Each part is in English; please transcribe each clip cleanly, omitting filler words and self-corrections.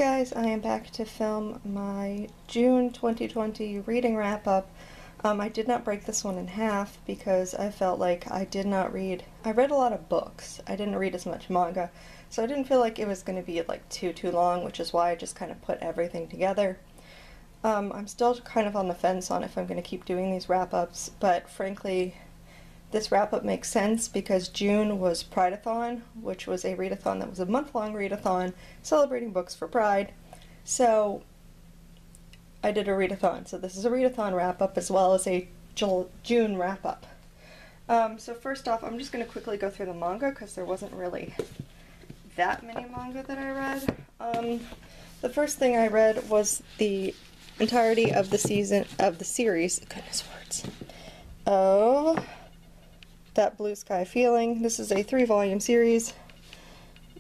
guys, I am back to film my June 2020 reading wrap-up. I did not break this one in half because I felt like I read a lot of books. I didn't read as much manga, so I didn't feel like it was going to be like too long, which is why I just kind of put everything together. I'm still kind of on the fence on if I'm going to keep doing these wrap-ups, but frankly, this wrap-up makes sense because June was Prideathon, which was a readathon that was a month-long readathon celebrating books for Pride. So I did a readathon. So this is a readathon wrap-up as well as a June wrap-up. So first off, I'm just going to quickly go through the manga because there wasn't really that many manga that I read. The first thing I read was the entirety of the series, goodness words, of That Blue Sky Feeling. This is a 3-volume series.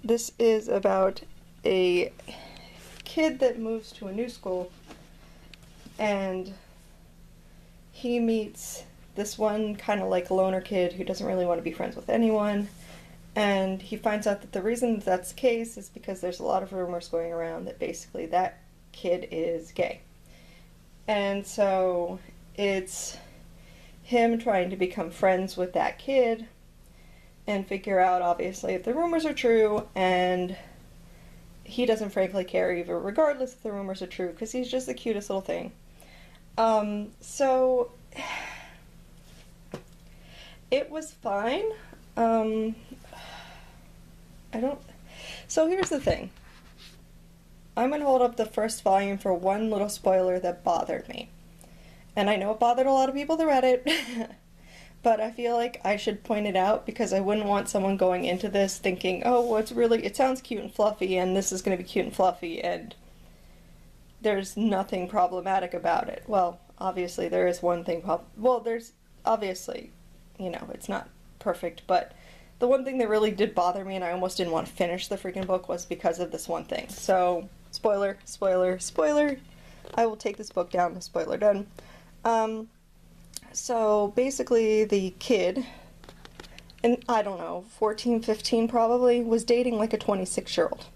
This is about a kid that moves to a new school and he meets this one kind of like loner kid who doesn't really want to be friends with anyone, and he finds out that the reason that's the case is because there's a lot of rumors going around that basically that kid is gay. And so it's him trying to become friends with that kid and figure out, obviously, if the rumors are true, and he doesn't frankly care even regardless if the rumors are true because he's just the cutest little thing. So it was fine. So here's the thing. I'm going to hold up the first volume for one little spoiler that bothered me. And I know it bothered a lot of people that read it, but I feel like I should point it out because I wouldn't want someone going into this thinking, oh, well, it sounds cute and fluffy, and this is going to be cute and fluffy, and there's nothing problematic about it. Well, obviously there is one thing, there's obviously, it's not perfect, but the one thing that really did bother me and I almost didn't want to finish the freaking book was because of this one thing. So, spoiler, spoiler, spoiler. I will take this book down, spoiler done. So basically the kid, and I don't know, 14, 15 probably, was dating like a 26-year-old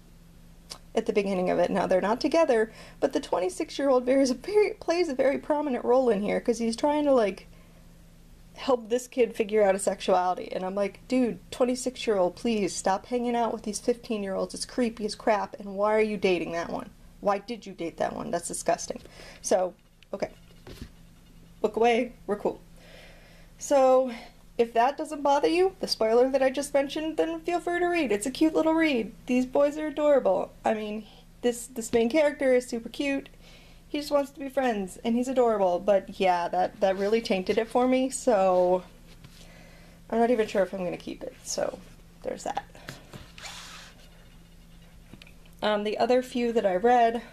at the beginning of it. Now they're not together, but the 26-year-old plays a very prominent role in here because he's trying to like help this kid figure out his sexuality. And I'm like, dude, 26-year-old, please stop hanging out with these 15-year-olds. It's creepy as crap. And why are you dating that one? Why did you date that one? That's disgusting. So, okay. Look away. We're cool. So, if that doesn't bother you, the spoiler that I just mentioned, then feel free to read. It's a cute little read. These boys are adorable. I mean, this main character is super cute. He just wants to be friends, and he's adorable. But yeah, that really tainted it for me, so I'm not even sure if I'm going to keep it. So, there's that. The other few that I read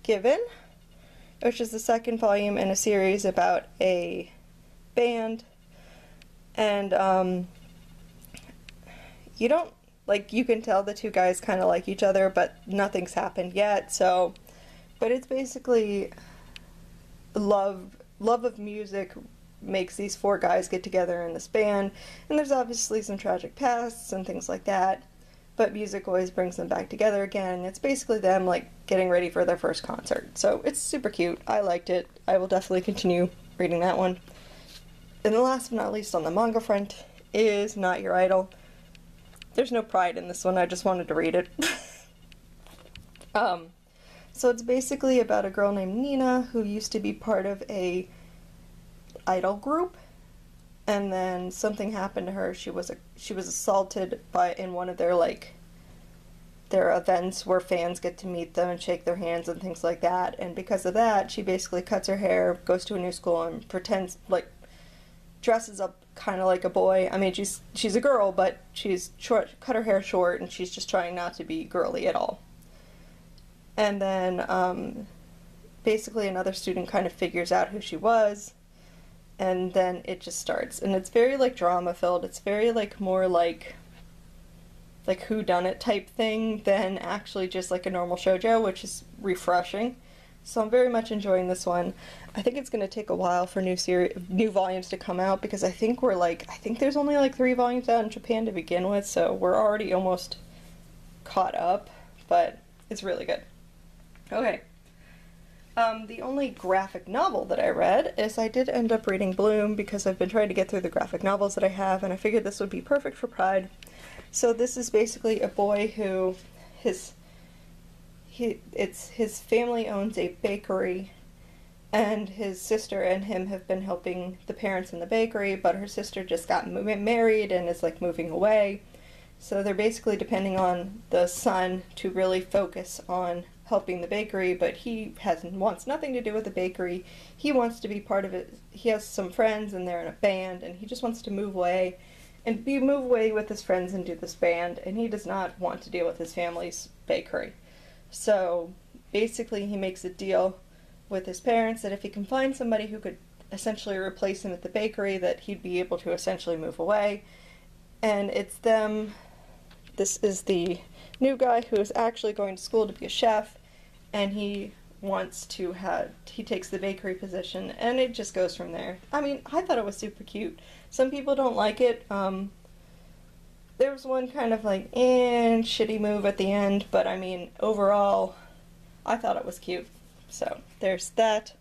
Given, which is the second volume in a series about a band, and you can tell the two guys kind of like each other, but nothing's happened yet. So, but it's basically love of music makes these 4 guys get together in this band, and there's obviously some tragic pasts and things like that, but music always brings them back together again. It's basically them like getting ready for their first concert. So it's super cute. I liked it. I will definitely continue reading that one. And the last but not least on the manga front is Not Your Idol. There's no pride in this one, I just wanted to read it. So it's basically about a girl named Nina who used to be part of a idol group, and then something happened to her. She was assaulted in one of their events where fans get to meet them and shake their hands and things like that, and because of that she basically cuts her hair, goes to a new school, and pretends dresses up kind of like a boy. I mean, she's a girl, but she's cut her hair short, and she's just trying not to be girly at all. And then basically another student kind of figures out who she was, and then it just starts. And it's very drama filled. It's very more like whodunit type thing than actually just like a normal shoujo, which is refreshing. So I'm very much enjoying this one. I think it's going to take a while for new volumes to come out because I think there's only 3 volumes out in Japan to begin with, so we're already almost caught up but it's really good. Okay. The only graphic novel that I read is I did end up reading Bloom because I've been trying to get through the graphic novels that I have, and I figured this would be perfect for Pride. So this is basically a boy who his family owns a bakery, and his sister and him have been helping the parents in the bakery, but her sister just got married and is like moving away. So they're basically depending on the son to really focus on helping the bakery, but he wants nothing to do with the bakery. He wants to be part of it. He has some friends and they're in a band, and he just wants to move away with his friends and do this band, and he does not want to deal with his family's bakery. So basically he makes a deal with his parents that if he can find somebody who could essentially replace him at the bakery, that he'd be able to essentially move away. And it's them. This is the new guy who is actually going to school to be a chef, and he takes the bakery position, and it just goes from there. I mean, I thought it was super cute. Some people don't like it. There was one kind of like, shitty move at the end, but I mean, overall, I thought it was cute. So, there's that.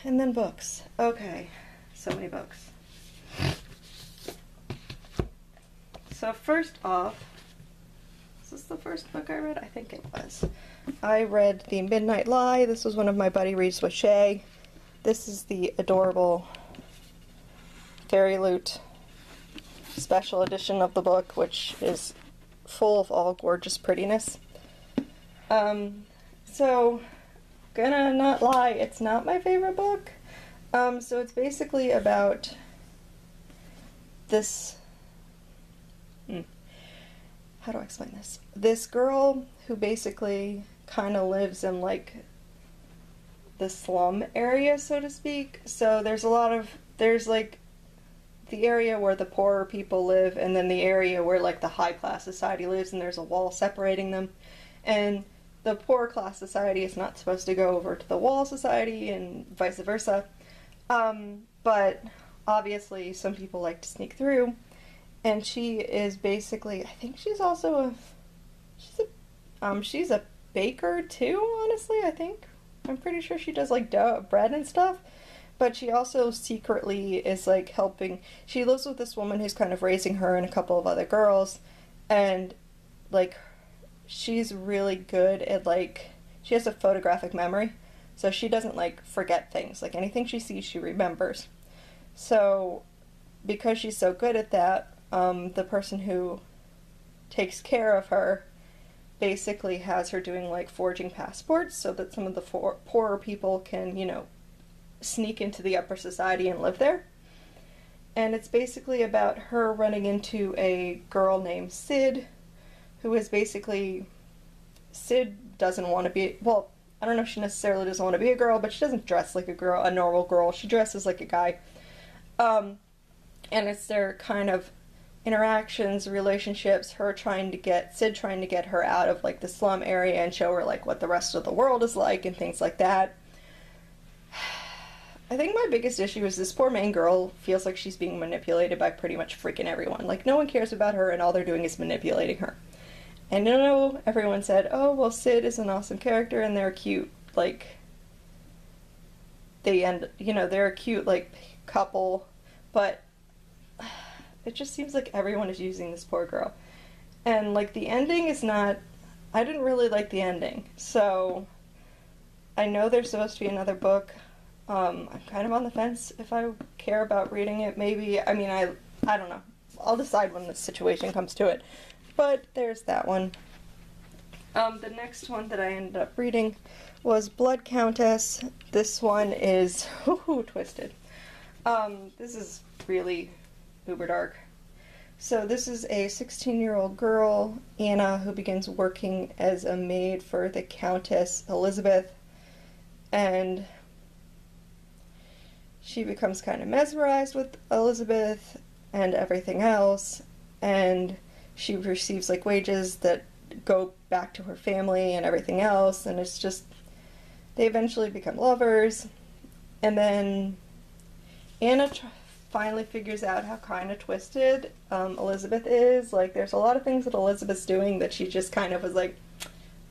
And then books. Okay, so many books. So first off, is this the first book I read? I think it was. I read The Midnight Lie. This was one of my buddy reads with Shae. This is the adorable Fairyloot special edition of the book, which is full of all gorgeous prettiness. So, gonna not lie, it's not my favorite book. So it's basically about this... How do I explain this? This girl who basically kind of lives in like the slum area, so to speak. So there's like the area where the poorer people live, and then the area where like the high class society lives, and there's a wall separating them. And the poor class society is not supposed to go over to the wall society, and vice versa. But obviously some people like to sneak through. And she is basically, I think she's also she's a baker too, honestly, I think. I'm pretty sure she does like bread and stuff. But she also secretly is like helping, she lives with this woman who's kind of raising her and a couple of other girls. And like, she's really good at like, she has a photographic memory. So she doesn't like forget things. Like anything she sees, she remembers. So because she's so good at that, the person who takes care of her basically has her doing like forging passports so that some of the poorer people can, you know, sneak into the upper society and live there. And it's basically about her running into a girl named Sid, who is basically, Sid doesn't want to be, well, I don't know if she necessarily doesn't want to be a girl, but she doesn't dress like a girl, a normal girl. She dresses like a guy. And it's their kind of interactions, relationships, Sid trying to get her out of like the slum area and show her like what the rest of the world is like and things like that. I think my biggest issue is this poor main girl feels like she's being manipulated by pretty much freaking everyone. Like no one cares about her and all they're doing is manipulating her. And I know everyone said, oh well, Sid is an awesome character and they're cute, like they're a cute like couple, but it just seems like everyone is using this poor girl. And like the ending is not, I didn't really like the ending. So I know there's supposed to be another book. I'm kind of on the fence if I care about reading it. Maybe, I mean, I don't know. I'll decide when the situation comes to it. But there's that one. The next one that I ended up reading was Blood Countess. This one is twisted. This is really uber dark. So this is a 16-year-old girl, Anna, who begins working as a maid for the Countess Elizabeth, and she becomes kind of mesmerized with Elizabeth and everything else, and she receives like wages that go back to her family and everything else, and it's just, they eventually become lovers, and then Anna finally figures out how kind of twisted Elizabeth is. Like, there's a lot of things that Elizabeth's doing that she just kind of was like,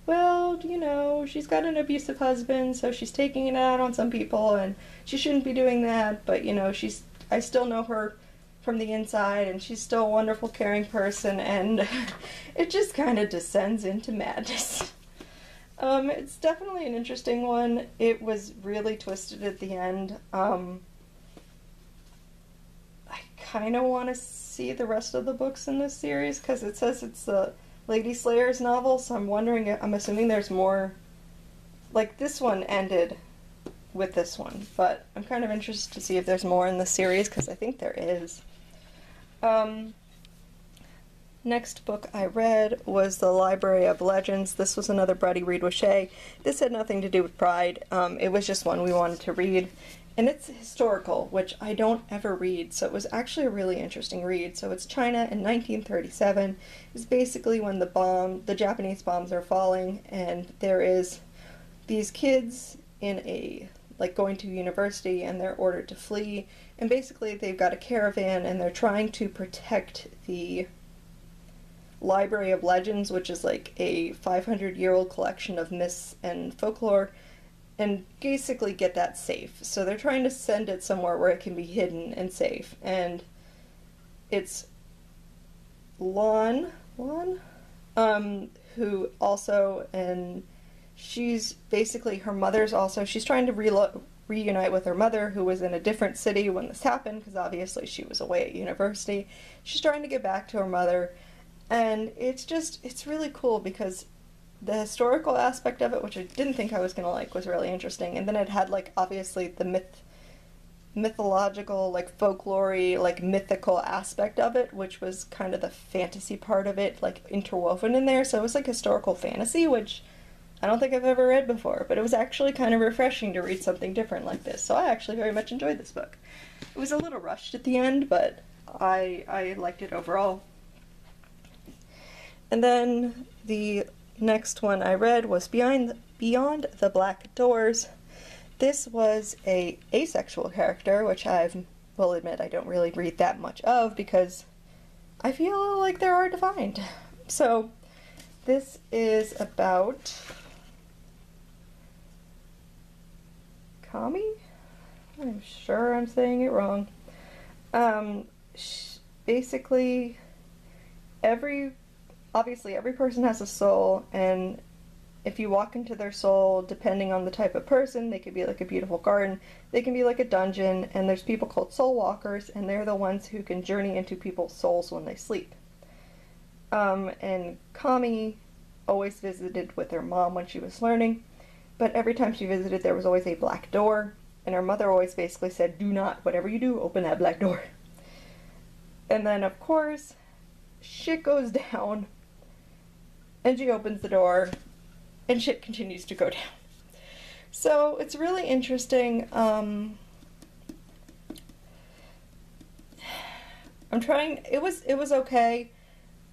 well, you know, she's got an abusive husband, so she's taking it out on some people, and she shouldn't be doing that, but, you know, I still know her from the inside, and she's still a wonderful, caring person, and it just kind of descends into madness. It's definitely an interesting one. It was really twisted at the end. I kind of want to see the rest of the books in this series, because it says it's the Lady Slayer's novel, so I'm assuming there's more. Like, this one ended with this one, but I'm kind of interested to see if there's more in the series, because I think there is. Next book I read was The Library of Legends. This was another Buddy read with Shae. This had nothing to do with Pride. It was just one we wanted to read. And it's historical, which I don't ever read, so it was actually a really interesting read. So it's China in 1937. It's basically when the Japanese bombs are falling, and there is these kids in going to university, and they're ordered to flee. And basically they've got a caravan, and they're trying to protect the Library of Legends, which is like a 500-year-old collection of myths and folklore, and basically get that safe. So they're trying to send it somewhere where it can be hidden and safe. And it's Lon, who also, and she's basically, her mother's also, she's trying to reunite with her mother, who was in a different city when this happened, because obviously she was away at university. She's trying to get back to her mother, and it's really cool because the historical aspect of it, which I didn't think I was going to like, was really interesting. And then it had, like, obviously the mythological, like, folklore-y, like, mythical aspect of it, which was kind of the fantasy part of it, like, interwoven in there. So it was like historical fantasy, which I don't think I've ever read before, but it was actually kind of refreshing to read something different like this. So I actually very much enjoyed this book. It was a little rushed at the end, but I liked it overall. And then the next one I read was Beyond the Black Doors. This was a asexual character, which I will admit I don't really read that much of because I feel like they're hard to find. So this is about Kami? I'm sure I'm saying it wrong. Basically, obviously every person has a soul, and if you walk into their soul, depending on the type of person, they could be like a beautiful garden, they can be like a dungeon, and there's people called soul walkers, and they're the ones who can journey into people's souls when they sleep. And Kami always visited with her mom when she was learning, but every time she visited there was always a black door, and her mother always basically said, do not, whatever you do, open that black door. And then of course, shit goes down, and she opens the door, and shit continues to go down. So it's really interesting. It was okay.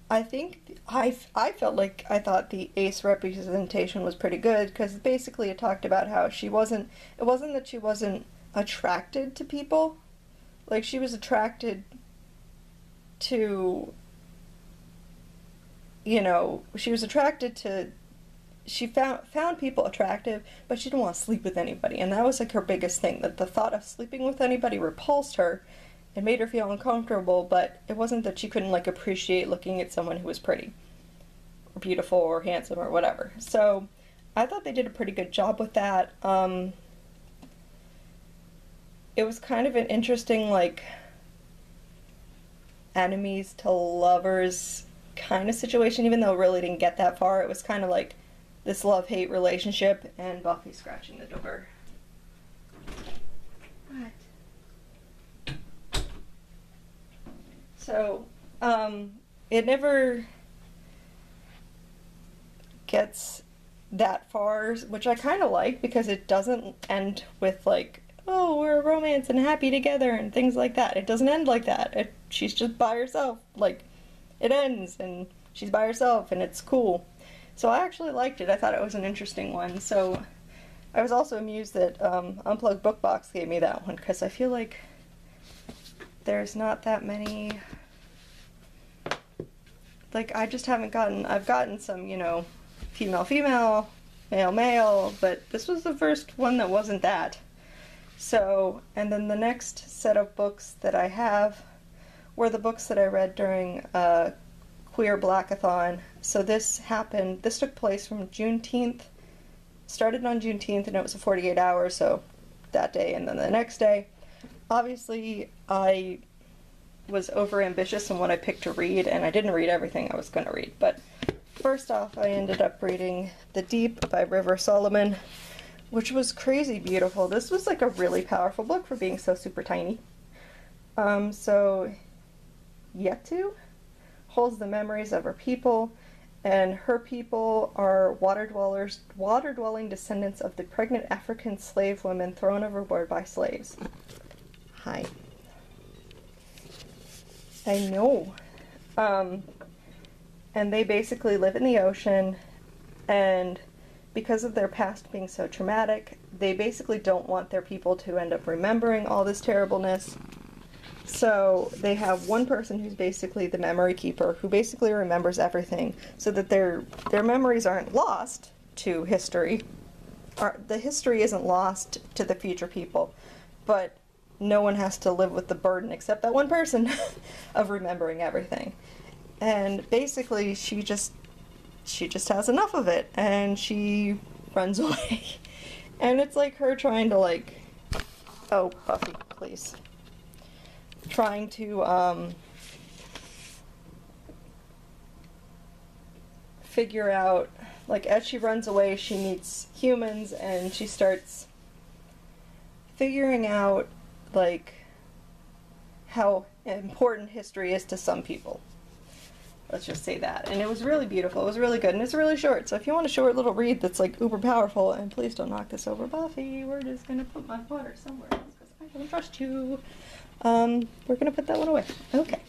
I think I felt like I thought the ace representation was pretty good, because basically it talked about how it wasn't that she wasn't attracted to people. Like, she was attracted to, she found people attractive, but she didn't want to sleep with anybody, and that was like her biggest thing, that the thought of sleeping with anybody repulsed her. It made her feel uncomfortable, but it wasn't that she couldn't, like, appreciate looking at someone who was pretty, or beautiful, or handsome, or whatever. So I thought they did a pretty good job with that. It was kind of an interesting, like, enemies to lovers kind of situation, even though it really didn't get that far. It was kind of like this love-hate relationship, and Buffy scratching the door. What? So, it never gets that far, which I kind of like, because it doesn't end with, like, oh, we're a romance and happy together and things like that. It doesn't end like that. She's just by herself. Like, it ends and she's by herself and it's cool. So I actually liked it. I thought it was an interesting one. So I was also amused that Unplugged Book Box gave me that one, because I feel like there's not that many, like, I just haven't gotten, I've gotten some, you know, female, male, but this was the first one that wasn't that. So, and then the next set of books that I have were the books that I read during Queer Blackathon. So this took place from Juneteenth, started on Juneteenth, and it was a 48 hours, so that day and then the next day. Obviously, I was overambitious in what I picked to read, and I didn't read everything I was going to read, but first off, I ended up reading The Deep by River Solomon, which was crazy beautiful. This was like a really powerful book for being so super tiny. So Yetu holds the memories of her people, and her people are water-dwelling descendants of the pregnant African slave women thrown overboard by slaves. Hi. I know. And they basically live in the ocean, and because of their past being so traumatic, they basically don't want their people to end up remembering all this terribleness. So they have one person who's basically the memory keeper, who basically remembers everything, so that their memories aren't lost to history. The history isn't lost to the future people, but no one has to live with the burden except that one person of remembering everything. And basically she just has enough of it, and she runs away. And it's like her trying to, like, oh, Buffy, please. Trying to figure out, like, as she runs away, she meets humans, and she starts figuring out, like, how important history is to some people. Let's just say that. And it was really beautiful. It was really good. And it's really short. So if you want a short little read that's like uber powerful, and please don't knock this over, Buffy, we're just going to put my water somewhere else because I don't trust you. We're going to put that one away. Okay.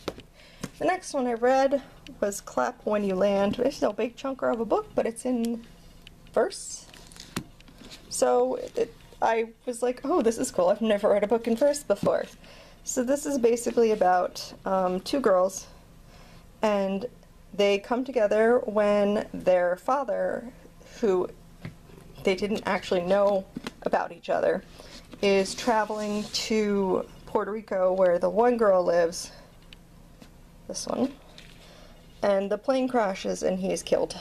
The next one I read was Clap When You Land. It's no big chunker of a book, but it's in verse. So I was like, oh, this is cool. I've never read a book in verse before. So this is basically about two girls, and they come together when their father, who they didn't actually know about each other, is traveling to Puerto Rico, where the one girl lives, this one, and the plane crashes and he is killed.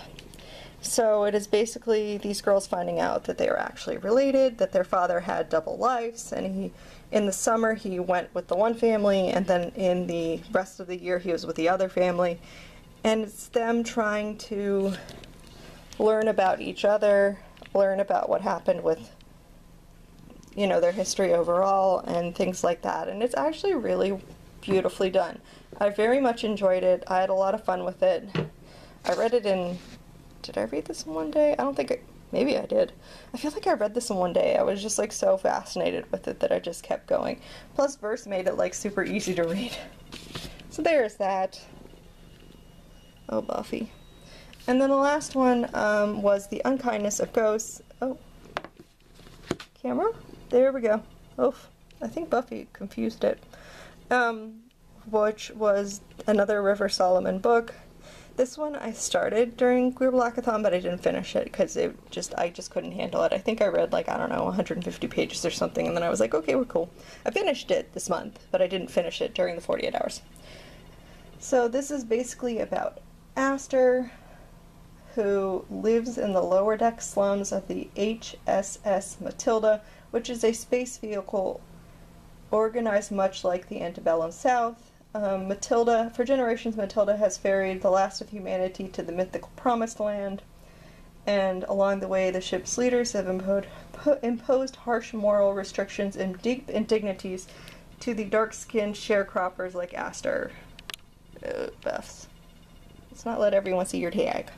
So it is basically these girls finding out that they are actually related, that their father had double lives, and in the summer he went with the one family, and then in the rest of the year he was with the other family. And it's them trying to learn about each other, learn about what happened with, you know, their history overall and things like that. And it's actually really beautifully done. I very much enjoyed it. I had a lot of fun with it. I read it in, did I read this in one day? I don't think maybe I did. I feel like I read this in one day. I was just like so fascinated with it that I just kept going. Plus verse made it like super easy to read. So there's that. Oh, Buffy. And then the last one was The Unkindness of Ghosts. Oh. Camera? There we go. Oh, I think Buffy confused it. Which was another River Solomon book. This one I started during Queer Blackathon, but I didn't finish it because I just couldn't handle it. I think I read like, I don't know, 150 pages or something, and then I was like, okay, we're cool. I finished it this month, but I didn't finish it during the 48 hours. So this is basically about Aster, who lives in the lower deck slums of the HSS Matilda, which is a space vehicle organized much like the antebellum South. Matilda, for generations, Matilda has ferried the last of humanity to the mythical Promised Land, and along the way the ship's leaders have imposed harsh moral restrictions and deep indignities to the dark-skinned sharecroppers like Aster. Beths. Let's not let everyone see your tag.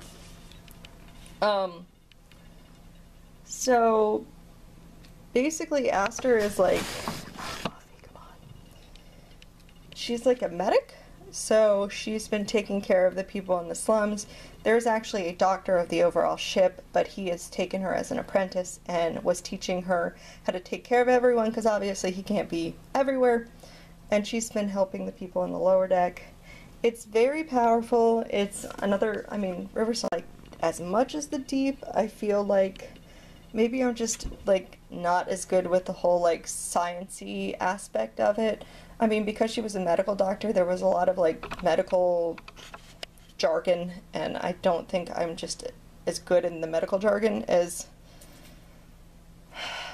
So basically Aster is like, she's like a medic, so she's been taking care of the people in the slums. There's actually a doctor of the overall ship, but he has taken her as an apprentice and was teaching her how to take care of everyone, because obviously he can't be everywhere. and she's been helping the people in the lower deck. It's very powerful. It's another, I mean, Riverside, like, as much as the Deep, I feel like maybe I'm just, like, not as good with the whole, like, science-y aspect of it. I mean, because she was a medical doctor, there was a lot of, like, medical jargon, and I don't think I'm just as good in the medical jargon as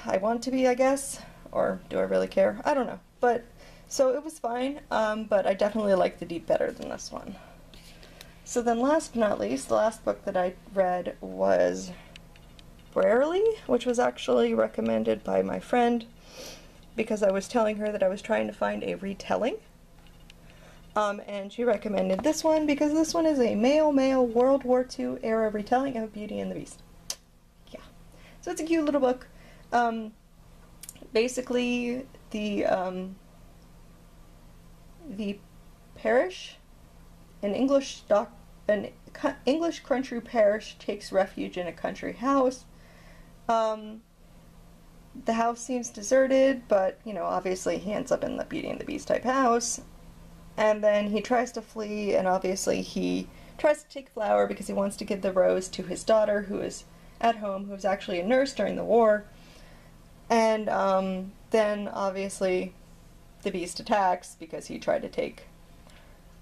I want to be, I guess. Or do I really care? I don't know. But, so it was fine, but I definitely like the Deep better than this one. So then last but not least, the last book that I read was Rarely, which was actually recommended by my friend because I was telling her that I was trying to find a retelling. And she recommended this one because this one is a male World War II era retelling of Beauty and the Beast. Yeah. So it's a cute little book. Basically, the parish, an English country parish takes refuge in a country house. The house seems deserted, but, you know, obviously he ends up in the Beauty and the Beast type house. And then he tries to flee, and obviously he tries to take Flower because he wants to give the rose to his daughter, who is at home, who was actually a nurse during the war. And then, obviously, the Beast attacks because he tried to take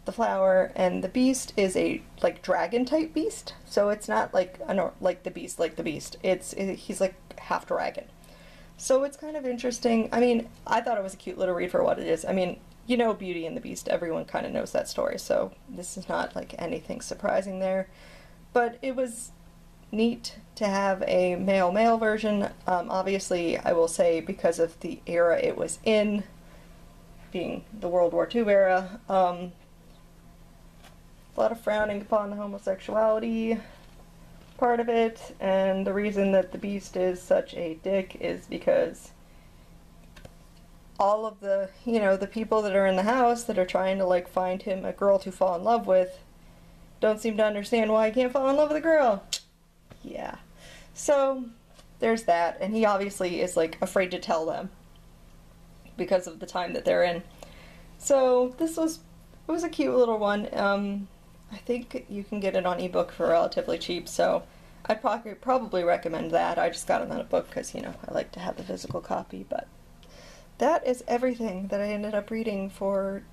the flower, and the Beast is a, like, dragon-type beast, so it's not like the Beast. He's, like, half dragon. So it's kind of interesting. I mean, I thought it was a cute little read for what it is. I mean, you know Beauty and the Beast, everyone kind of knows that story, so this is not, like, anything surprising there. But it was neat to have a male version. Obviously, I will say, because of the era it was in, being the World War II era, a lot of frowning upon the homosexuality part of it, and the reason that the Beast is such a dick is because all of the, you know, the people that are in the house that are trying to, like, find him a girl to fall in love with don't seem to understand why he can't fall in love with a girl. Yeah. So, there's that, and he obviously is, like, afraid to tell them because of the time that they're in. So, it was a cute little one. I think you can get it on ebook for relatively cheap, so I'd probably recommend that. I just got it on a book because, you know, I like to have the physical copy, but that is everything that I ended up reading for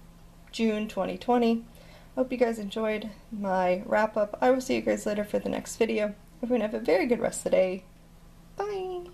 June 2020. Hope you guys enjoyed my wrap-up. I will see you guys later for the next video. Everyone have a very good rest of the day. Bye!